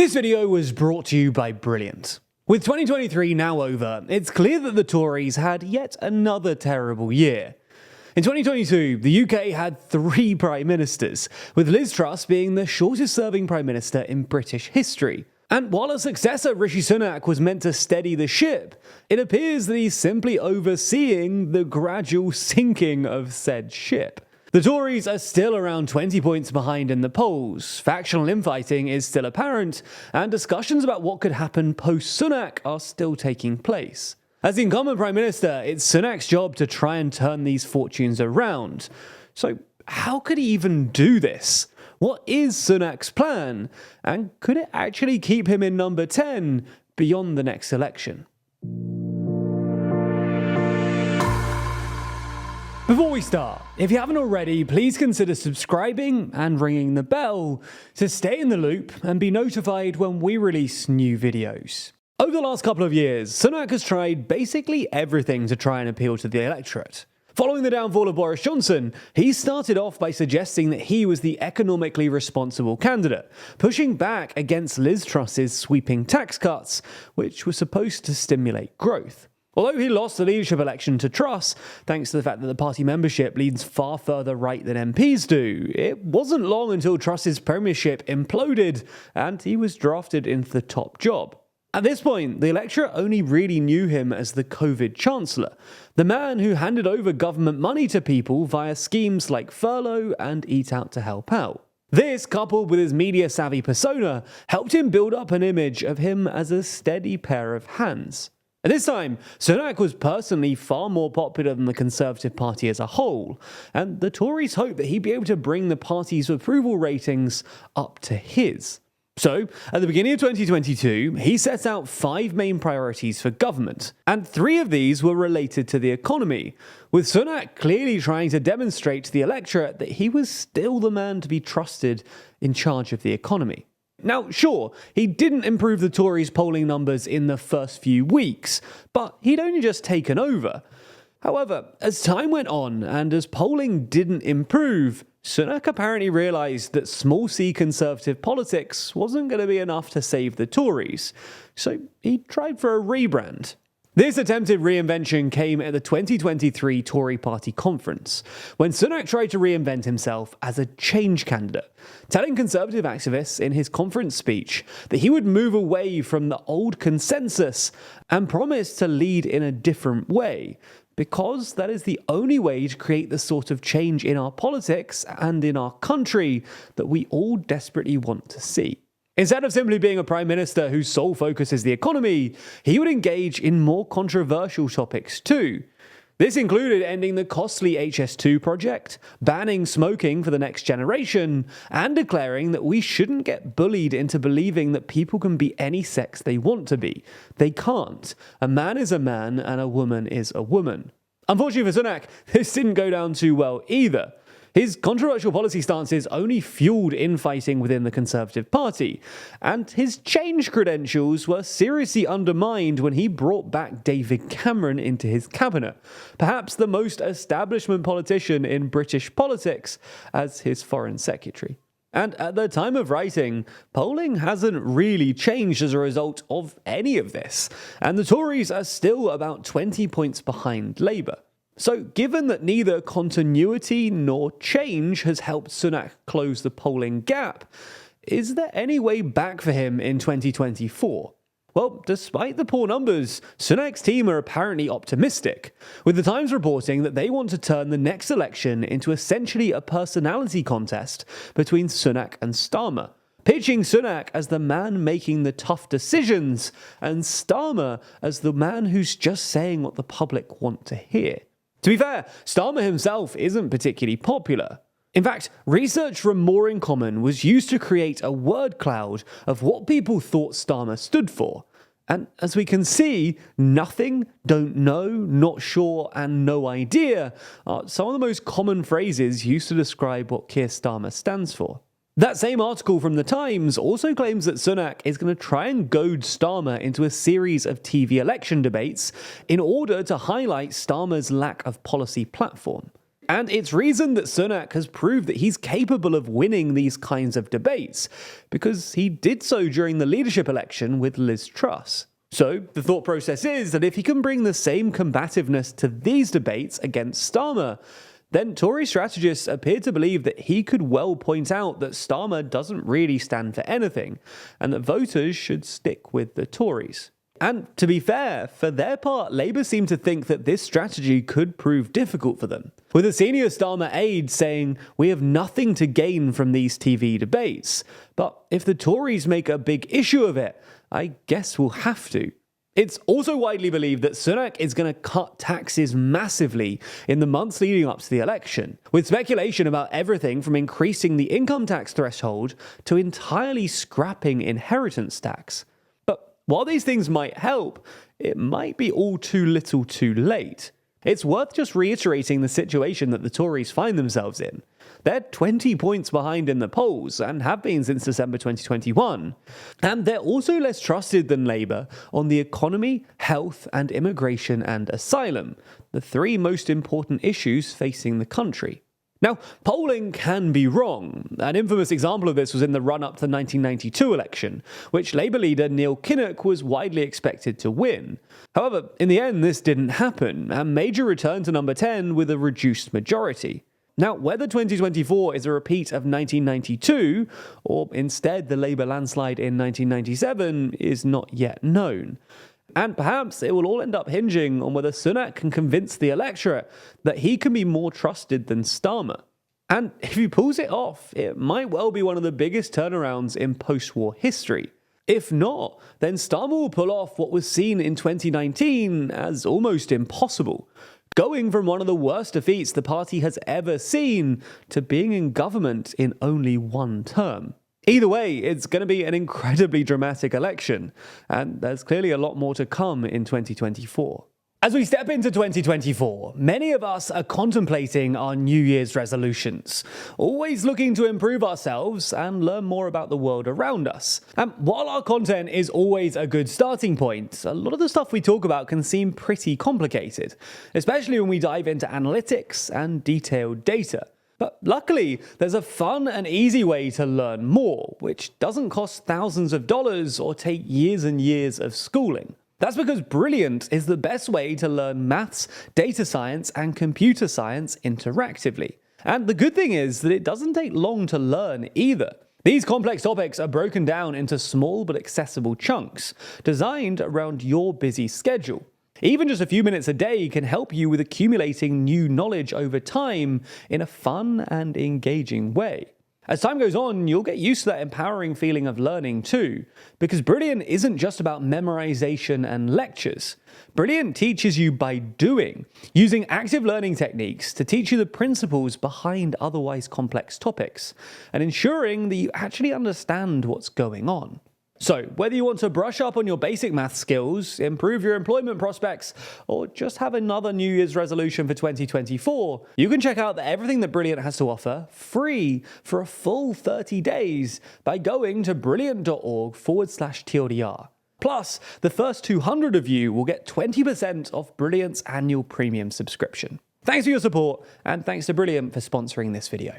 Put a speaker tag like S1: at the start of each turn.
S1: This video was brought to you by Brilliant. With 2023 now over, it's clear that the Tories had yet another terrible year. In 2022, the UK had 3 Prime Ministers, with Liz Truss being the shortest serving Prime Minister in British history. And while a successor, Rishi Sunak, was meant to steady the ship, it appears that he's simply overseeing the gradual sinking of said ship. The Tories are still around 20 points behind in the polls, factional infighting is still apparent, and discussions about what could happen post-Sunak are still taking place. As the incumbent Prime Minister, it's Sunak's job to try and turn these fortunes around. So how could he even do this? What is Sunak's plan? And could it actually keep him in number 10 beyond the next election? Before we start, if you haven't already, please consider subscribing and ringing the bell to stay in the loop and be notified when we release new videos. Over the last couple of years, Sunak has tried basically everything to try and appeal to the electorate. Following the downfall of Boris Johnson, he started off by suggesting that he was the economically responsible candidate, pushing back against Liz Truss's sweeping tax cuts, which were supposed to stimulate growth. Although he lost the leadership election to Truss, thanks to the fact that the party membership leans far further right than MPs do, it wasn't long until Truss's premiership imploded and he was drafted into the top job. At this point, the electorate only really knew him as the COVID Chancellor, the man who handed over government money to people via schemes like furlough and Eat Out to Help Out. This, coupled with his media-savvy persona, helped him build up an image of him as a steady pair of hands. At this time, Sunak was personally far more popular than the Conservative Party as a whole, and the Tories hoped that he'd be able to bring the party's approval ratings up to his. So, at the beginning of 2022, he set out 5 main priorities for government, and 3 of these were related to the economy, with Sunak clearly trying to demonstrate to the electorate that he was still the man to be trusted in charge of the economy. Now, sure, he didn't improve the Tories' polling numbers in the first few weeks, but he'd only just taken over. However, as time went on and as polling didn't improve, Sunak apparently realised that small c Conservative politics wasn't going to be enough to save the Tories, so he tried for a rebrand. This attempted reinvention came at the 2023 Tory party conference, when Sunak tried to reinvent himself as a change candidate, telling Conservative activists in his conference speech that he would move away from the old consensus and promise to lead in a different way, because that is the only way to create the sort of change in our politics and in our country that we all desperately want to see. Instead of simply being a prime minister whose sole focus is the economy, he would engage in more controversial topics too. This included ending the costly HS2 project, banning smoking for the next generation, and declaring that we shouldn't get bullied into believing that people can be any sex they want to be. They can't. A man is a man and a woman is a woman. Unfortunately for Sunak, this didn't go down too well either. His controversial policy stances only fueled infighting within the Conservative Party, and his change credentials were seriously undermined when he brought back David Cameron into his cabinet, perhaps the most establishment politician in British politics, as his foreign secretary. And at the time of writing, polling hasn't really changed as a result of any of this, and the Tories are still about 20 points behind Labour. So, given that neither continuity nor change has helped Sunak close the polling gap, is there any way back for him in 2024? Well, despite the poor numbers, Sunak's team are apparently optimistic, with the Times reporting that they want to turn the next election into essentially a personality contest between Sunak and Starmer, pitching Sunak as the man making the tough decisions and Starmer as the man who's just saying what the public want to hear. To be fair, Starmer himself isn't particularly popular. In fact, research from More in Common was used to create a word cloud of what people thought Starmer stood for. And as we can see, nothing, don't know, not sure, and no idea are some of the most common phrases used to describe what Keir Starmer stands for. That same article from The Times also claims that Sunak is going to try and goad Starmer into a series of TV election debates in order to highlight Starmer's lack of policy platform. And it's reason that Sunak has proved that he's capable of winning these kinds of debates, because he did so during the leadership election with Liz Truss. So the thought process is that if he can bring the same combativeness to these debates against Starmer, then Tory strategists appear to believe that he could well point out that Starmer doesn't really stand for anything, and that voters should stick with the Tories. And to be fair, for their part, Labour seem to think that this strategy could prove difficult for them, with a senior Starmer aide saying, "We have nothing to gain from these TV debates, but if the Tories make a big issue of it, I guess we'll have to." It's also widely believed that Sunak is going to cut taxes massively in the months leading up to the election, with speculation about everything from increasing the income tax threshold to entirely scrapping inheritance tax. While these things might help, it might be all too little too late. It's worth just reiterating the situation that the Tories find themselves in. They're 20 points behind in the polls, and have been since December 2021. And they're also less trusted than Labour on the economy, health, and immigration and asylum, the three most important issues facing the country. Now, polling can be wrong. An infamous example of this was in the run-up to the 1992 election, which Labour leader Neil Kinnock was widely expected to win. However, in the end, this didn't happen, and Major returned to number 10 with a reduced majority. Now, whether 2024 is a repeat of 1992, or instead the Labour landslide in 1997, is not yet known. And perhaps it will all end up hinging on whether Sunak can convince the electorate that he can be more trusted than Starmer. And if he pulls it off, it might well be one of the biggest turnarounds in post-war history. If not, then Starmer will pull off what was seen in 2019 as almost impossible, going from one of the worst defeats the party has ever seen to being in government in only one term. Either way, it's going to be an incredibly dramatic election, and there's clearly a lot more to come in 2024. As we step into 2024, many of us are contemplating our New Year's resolutions, always looking to improve ourselves and learn more about the world around us. And while our content is always a good starting point, a lot of the stuff we talk about can seem pretty complicated, especially when we dive into analytics and detailed data. But luckily, there's a fun and easy way to learn more, which doesn't cost thousands of dollars or take years and years of schooling. That's because Brilliant is the best way to learn maths, data science, and computer science interactively. And the good thing is that it doesn't take long to learn either. These complex topics are broken down into small but accessible chunks, designed around your busy schedule. Even just a few minutes a day can help you with accumulating new knowledge over time in a fun and engaging way. As time goes on, you'll get used to that empowering feeling of learning too, because Brilliant isn't just about memorization and lectures. Brilliant teaches you by doing, using active learning techniques to teach you the principles behind otherwise complex topics, and ensuring that you actually understand what's going on. So, whether you want to brush up on your basic math skills, improve your employment prospects, or just have another New Year's resolution for 2024, you can check out everything that Brilliant has to offer free for a full 30 days by going to brilliant.org/TLDR. Plus, the first 200 of you will get 20% off Brilliant's annual premium subscription. Thanks for your support, and thanks to Brilliant for sponsoring this video.